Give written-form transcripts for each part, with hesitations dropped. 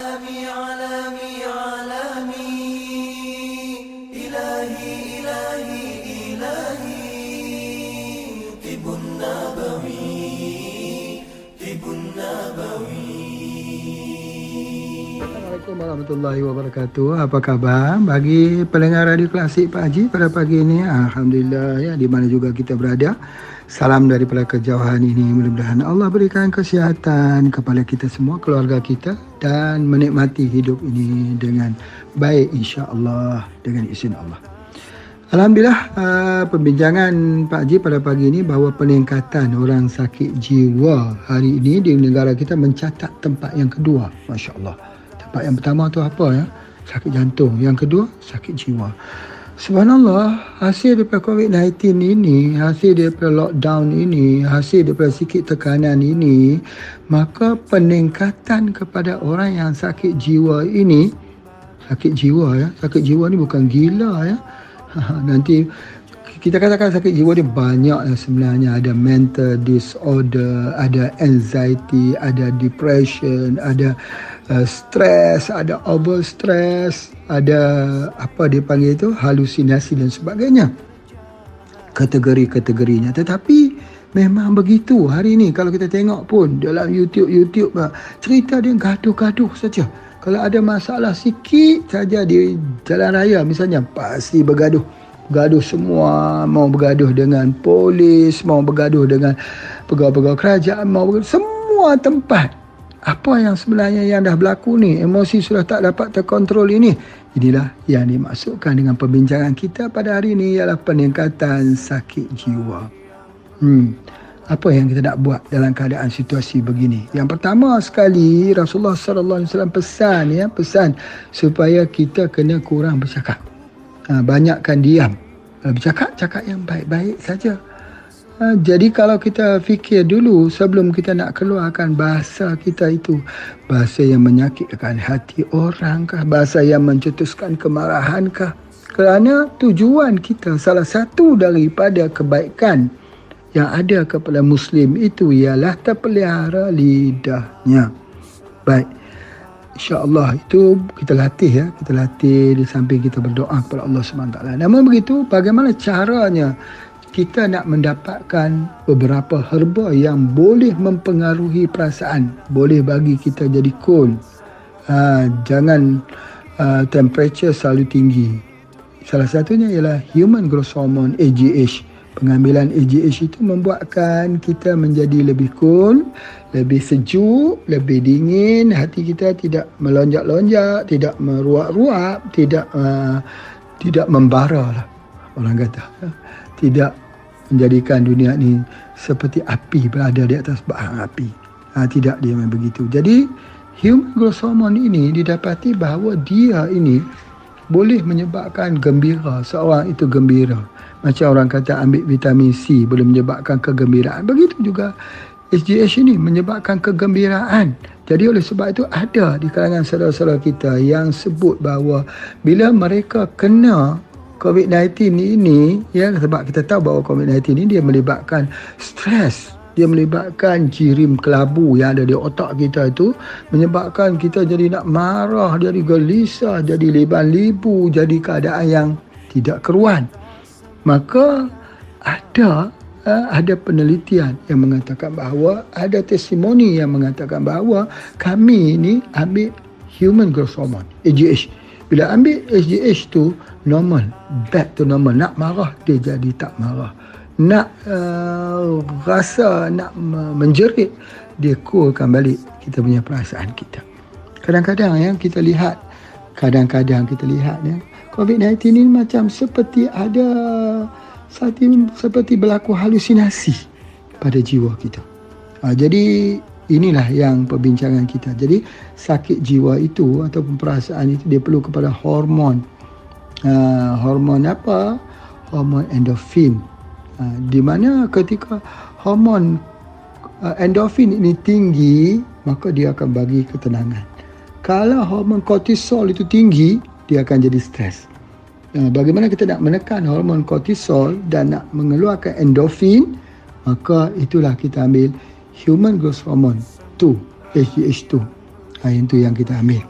عالمي عالمي عالمي إلهي إلهي إلهي طب النبوي طب النبوي. Assalamualaikum warahmatullahi wabarakatuh. Apa khabar bagi pendengar radio klasik Pak Haji pada pagi ini? Alhamdulillah ya, di mana juga kita berada. Salam daripada kejauhan ini. Mudah-mudahan Allah berikan kesihatan kepada kita semua, keluarga kita, dan menikmati hidup ini dengan baik insya-Allah dengan izin Allah. Alhamdulillah, perbincangan Pak Haji pada pagi ini bahawa peningkatan orang sakit jiwa hari ini di negara kita mencatat tempat yang kedua. Masya-Allah. Tempat yang pertama tu apa ya? Sakit jantung. Yang kedua, sakit jiwa. Subhanallah, hasil daripada COVID-19 ini, hasil daripada lockdown ini, hasil daripada sikit tekanan ini, maka peningkatan kepada orang yang sakit jiwa ini, sakit jiwa ni bukan gila ya. Nanti kita katakan sakit jiwa ni banyak sebenarnya. Ada mental disorder, ada anxiety, ada depression, ada stres, ada over stress, ada apa dia panggil itu, halusinasi dan sebagainya, kategori-kategorinya. Tetapi memang begitu hari ini. Kalau kita tengok pun dalam YouTube cerita dia gaduh-gaduh saja. Kalau ada masalah sikit saja di jalan raya misalnya, pasti bergaduh semua, mau bergaduh dengan polis, mau bergaduh dengan pegawai-pegawai kerajaan, mau bergaduh semua tempat. Apa yang sebenarnya yang dah berlaku ni? Emosi sudah tak dapat terkontrol ini. Inilah yang dimaksudkan dengan perbincangan kita pada hari ini, ialah peningkatan sakit jiwa. Apa yang kita nak buat dalam keadaan situasi begini? Yang pertama sekali, Rasulullah sallallahu alaihi wasallam pesan supaya kita kena kurang bercakap. Banyakkan diam. Bercakap yang baik-baik saja. Jadi kalau kita fikir dulu sebelum kita nak keluarkan bahasa kita itu, bahasa yang menyakitkan hati orang kah, bahasa yang mencetuskan kemarahan kah? Kerana tujuan kita, salah satu daripada kebaikan yang ada kepada Muslim itu ialah terpelihara lidahnya. Baik, InsyaAllah itu kita latih kita latih di samping kita berdoa kepada Allah SWT. Namun begitu, bagaimana caranya kita nak mendapatkan beberapa herba yang boleh mempengaruhi perasaan, boleh bagi kita jadi cool. Jangan temperature selalu tinggi. Salah satunya ialah human growth hormone, AGH. Pengambilan AGH itu membuatkan kita menjadi lebih cool, lebih sejuk, lebih dingin. Hati kita tidak melonjak-lonjak, tidak meruap-ruap, tidak membara lah orang kata. Tidak menjadikan dunia ini seperti api berada di atas bara api. Tidak, dia memang begitu. Jadi human growth hormone ini didapati bahawa dia ini boleh menyebabkan gembira, seorang itu gembira. Macam orang kata ambil vitamin C boleh menyebabkan kegembiraan. Begitu juga SGH ini menyebabkan kegembiraan. Jadi oleh sebab itu ada di kalangan saudara-saudara kita yang sebut bahawa bila mereka kena COVID-19 ini, ya, sebab kita tahu bahawa COVID-19 ini dia melibatkan stres, dia melibatkan jirim kelabu yang ada di otak kita itu, menyebabkan kita jadi nak marah, jadi gelisah, jadi liban-libu, jadi keadaan yang tidak keruan. Maka ada penelitian yang mengatakan bahawa, ada testimoni yang mengatakan bahawa kami ini ambil human growth hormone, AGH. Bila ambil SGH tu normal, back to normal. Nak marah, dia jadi tak marah. Nak rasa, nak menjerit, dia coolkan balik kita punya perasaan kita. Kadang-kadang kita lihat COVID-19 ni macam seperti seperti berlaku halusinasi pada jiwa kita. Jadi inilah yang perbincangan kita. Jadi sakit jiwa itu ataupun perasaan itu dia perlu kepada hormon. Hormon apa? Hormon endorfin. Di mana ketika hormon endorfin ini tinggi, maka dia akan bagi ketenangan. Kalau hormon kortisol itu tinggi, dia akan jadi stres. Bagaimana kita nak menekan hormon kortisol dan nak mengeluarkan endorfin, maka itulah kita ambil human growth hormone 2, HGH2. Itu yang kita ambil.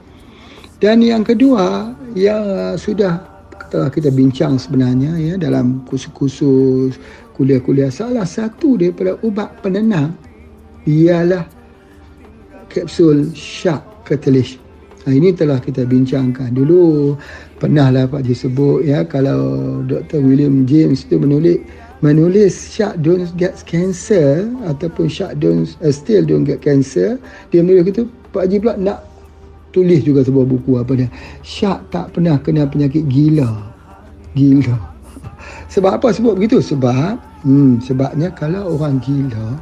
Dan yang kedua yang sudah telah kita bincang sebenarnya ya dalam kursus-kursus kuliah-kuliah, salah satu daripada ubat penenang ialah kapsul syak catalyst. Ini telah kita bincangkan dulu. Pernahlah Pak Ji sebut ya, kalau Dr. William James tu menulis syak don't get cancer ataupun syak still don't get cancer, dia menulis gitu. Pak Ji pula nak tulis juga sebuah buku apa dia, syak tak pernah kena penyakit gila. Sebab apa sebut begitu? Sebabnya kalau orang gila,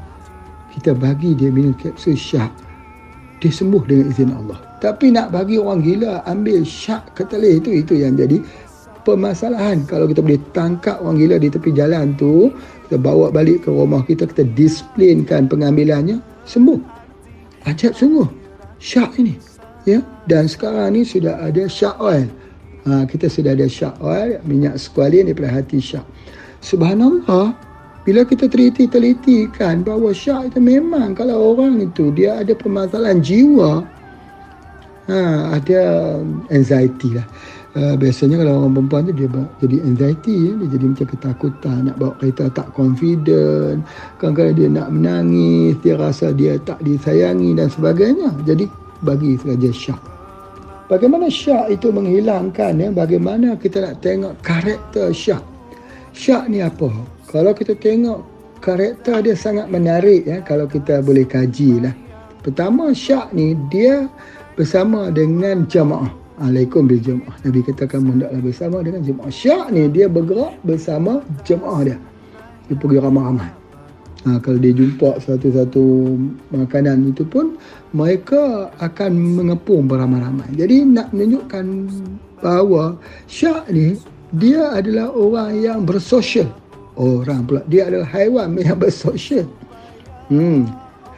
kita bagi dia minum kapsul syak, dia sembuh dengan izin Allah. Tapi nak bagi orang gila ambil syak catalyst itu yang jadi permasalahan. Kalau kita boleh tangkap orang gila di tepi jalan tu, kita bawa balik ke rumah kita, kita disiplinkan pengambilannya, sembuh. Ajab sungguh syak ini ya. Dan sekarang ni sudah ada syak oil. Kita sudah ada syak oil, minyak squalene daripada hati syak. Subhanallah, bila kita teliti-kan bahawa syak itu memang kalau orang itu dia ada permasalahan jiwa, ada anxiety lah. Biasanya kalau orang perempuan tu dia jadi anxiety ya, dia jadi macam ketakutan, nak bawa kereta tak confident, kadang-kadang dia nak menangis, dia rasa dia tak disayangi dan sebagainya. Jadi bagi saja syak. Bagaimana syak itu menghilangkan ya, bagaimana kita nak tengok karakter syak. Syak ni apa? Kalau kita tengok karakter dia sangat menarik ya, kalau kita boleh kaji lah. Pertama, syak ni dia bersama dengan jamaah. Alaikum bil jamaah. Nabi katakan hendaklah bersama dengan jamaah. Syak ni dia bergerak bersama jamaah dia. Dia pergi ramai-ramai. Kalau dia jumpa satu-satu makanan itu pun, mereka akan mengepung beramai-ramai. Jadi nak menunjukkan bahawa syak ni dia adalah orang yang bersosial. Orang pula, dia adalah haiwan yang bersosial.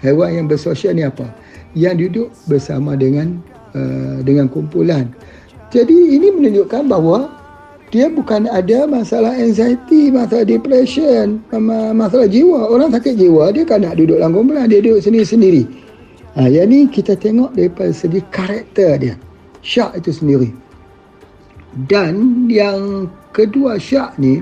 Haiwan yang bersosial ni apa? Yang duduk bersama dengan kumpulan. Jadi ini menunjukkan bahawa dia bukan ada masalah anxiety, masalah depression, masalah jiwa. Orang sakit jiwa dia kan nak duduk dalam kumpulan, dia duduk sendiri-sendiri. Yang ni kita tengok daripada segi karakter dia, syak itu sendiri. Dan yang kedua, syak ni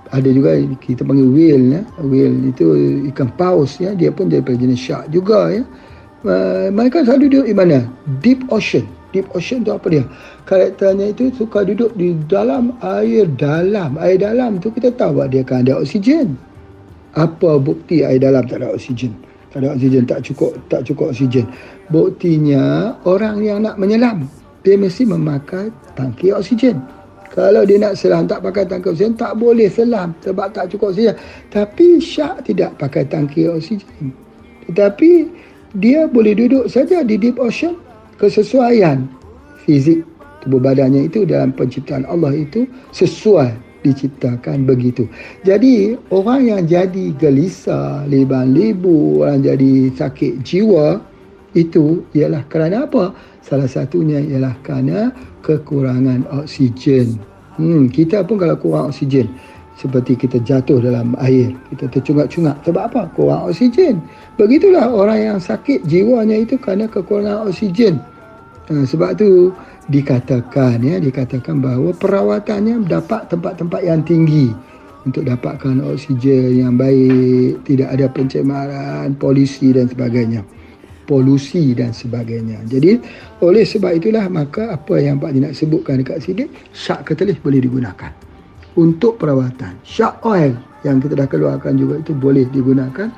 ada juga kita panggil whale ya. Whale itu ikan paus ya, dia pun daripada jenis syak juga ya. Mereka selalu duduk di mana? Deep ocean. Deep ocean tu apa dia? Karakternya itu suka duduk di dalam air dalam. Air dalam tu kita tahu bahawa dia akan ada oksigen. Apa bukti air dalam tak ada oksigen? Tak ada oksigen, tak cukup oksigen. Buktinya orang yang nak menyelam, dia mesti memakai tangki oksigen. Kalau dia nak selam tak pakai tangki oksigen, tak boleh selam sebab tak cukup oksigen. Tapi syak tidak pakai tangki oksigen. Tetapi dia boleh duduk saja di deep ocean. Kesesuaian fizik tubuh badannya itu dalam penciptaan Allah itu sesuai diciptakan begitu. Jadi orang yang jadi gelisah, liban-libu, orang jadi sakit jiwa, itu ialah kerana apa? Salah satunya ialah kerana kekurangan oksigen. Kita pun kalau kurang oksigen, seperti kita jatuh dalam air, kita tercungak-cungak. Sebab apa? Kurang oksigen. Begitulah orang yang sakit jiwanya itu kerana kekurangan oksigen. Sebab tu dikatakan bahawa perawatannya dapat tempat-tempat yang tinggi untuk dapatkan oksigen yang baik, tidak ada pencemaran, polusi dan sebagainya. Jadi oleh sebab itulah maka apa yang Pak Ji nak sebutkan dekat sini, syak catalyst boleh digunakan untuk perawatan. Syak oil yang kita dah keluarkan juga itu boleh digunakan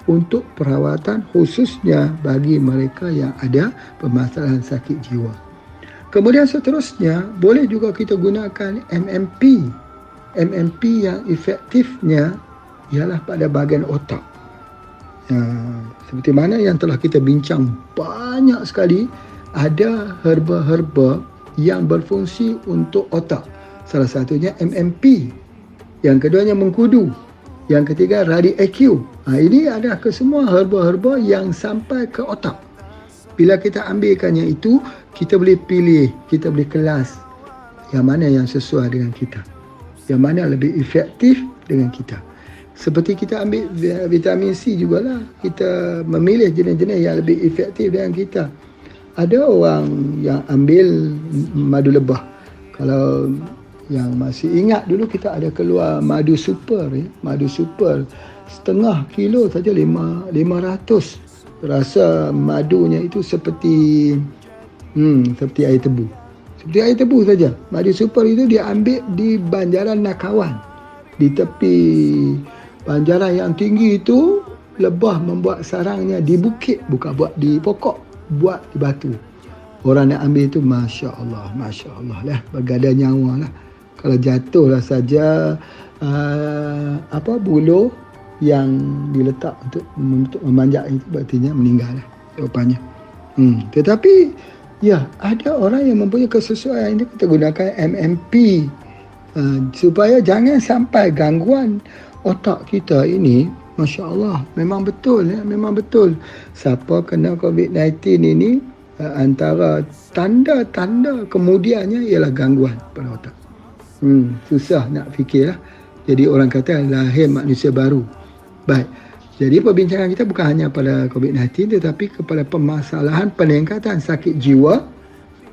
untuk perawatan, khususnya bagi mereka yang ada permasalahan sakit jiwa. Kemudian seterusnya, boleh juga kita gunakan MMP. MMP yang efektifnya ialah pada bahagian otak. Seperti mana yang telah kita bincang banyak sekali, ada herba-herba yang berfungsi untuk otak. Salah satunya MMP. Yang keduanya mengkudu. Yang ketiga radi-EQ. Ini adalah kesemua herba-herba yang sampai ke otak. Bila kita ambilkannya itu, kita boleh pilih, kita boleh kelas yang mana yang sesuai dengan kita, yang mana lebih efektif dengan kita. Seperti kita ambil vitamin C jugalah, kita memilih jenis-jenis yang lebih efektif dengan kita. ada orang yang ambil madu lebah. Kalau yang masih ingat dulu kita ada keluar madu super ya. Madu super setengah kilo saja 500. Rasa madunya itu seperti air tebu. Seperti air tebu saja. Madu super itu dia ambil di Banjaran Nakawan. Di tepi banjaran yang tinggi itu, lebah membuat sarangnya di bukit, bukan buat di pokok, buat di batu. Orang yang ambil itu Masya Allah lah, bergada nyawa lah. Kalau jatuhlah saja buluh yang diletak untuk memanjat itu, berartinya meninggal lah jawapannya. Tetapi ya, ada orang yang mempunyai kesesuaian ini, kita gunakan MMP supaya jangan sampai gangguan otak kita ini. Masya Allah, memang betul ya, memang betul. Siapa kena COVID-19 ini, antara tanda-tanda kemudiannya ialah gangguan pada otak. Susah nak fikir lah. Jadi orang kata lahir manusia baru. Baik, jadi perbincangan kita bukan hanya pada COVID-19 tetapi kepada permasalahan peningkatan sakit jiwa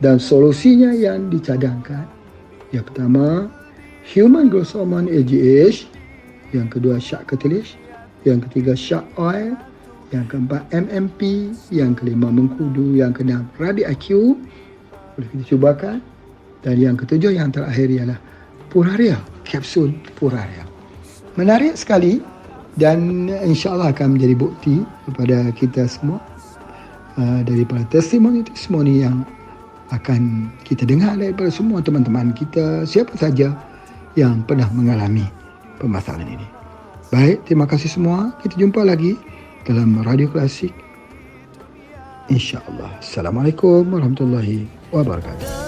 dan solusinya yang dicadangkan. Yang pertama, human growth hormone HGH. Yang kedua, syak katilis. Yang ketiga, syak oil. Yang keempat, MMP. Yang kelima, mengkudu. Yang keenam, rabi IQ. Boleh kita cubakan. Dan yang ketujuh, yang terakhir ialah Puraria, kapsul Puraria. Menarik sekali dan insya-Allah akan menjadi bukti kepada kita semua daripada testimoni yang akan kita dengar daripada semua teman-teman kita, siapa saja yang pernah mengalami permasalahan ini. Baik, terima kasih semua. Kita jumpa lagi dalam Radio Klasik, insya-Allah. Assalamualaikum warahmatullahi wabarakatuh.